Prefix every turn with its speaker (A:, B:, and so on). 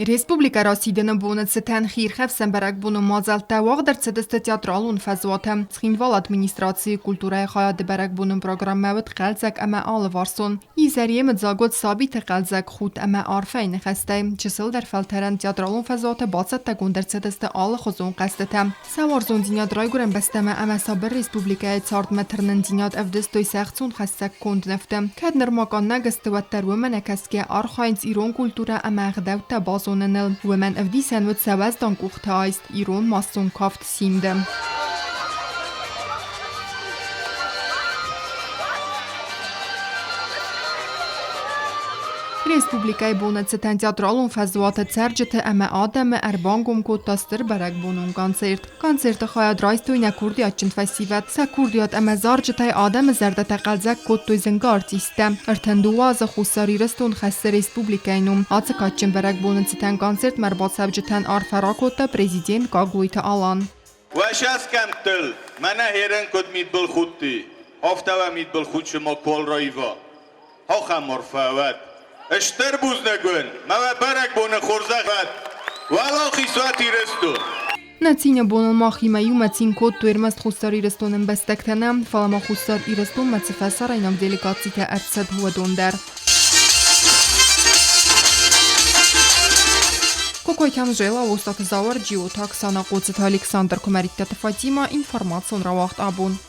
A: Республика Россиден бонецетен хирхевсен берек буну мазалта вагдер цедесте театралун фазуатем. Схинвал администрации культурай хаяд берек бунун программавет قلزك اما آل وارسون. ایزریه متزاگود ثابت قلزك خود اما عارفین خسته. چسل در فلترن تیاترالون فضوات باست تگون در صدست آل خزون قصدتم. سوارزون دینیاد رای گرن بستمه اما سابر ریسپوبلیکای تارد مترنن دینیاد افدستوی سختون خسته کند نفتم. کد نرماکان نگست و تر ومن کسکه آرخاینز ایرون کلتورا اما غدوت بازوننل. ومن افدیسن ود سواز دانکوخت هایست ایرون ماسون کافت سیمدم. Республикай бонецетен театралун фазуат церджете эме адеме эрбангум коттастыр берек бонун концерт. Концерт хаяд райстуйна курдиятчын фасивет. Са курдият эме зарджетай адем зердете قلزك коттуй зенгарتیسته. ارتندواز خساری رستون خسته республикайнум. Ацекатчын берек бонецетен концерт مرباط سبجتن آرفراکوتا پریزیدین کاگویت آلان.
B: وشاس کمتل منه هیرن کد مید بالخودتی. هفته مید بالخود شما کل رایوا. ها خمار فوت. اشتر بوز نگون ما برک بونه خورزه خد ولا خیسواتی رستو
A: نتینه بونه ماخی میو متین کود تو ارمست خستاری رستونم بستکتنم فلما خستار ایرستون متفسر اینام دلیکاتی که ارسد هو دوندر کوکوی کم جیلا و استاد زاور جیو تاکسانا قوزت الکساندر کمریت فاتیما اینفرماسیون را وقت آبون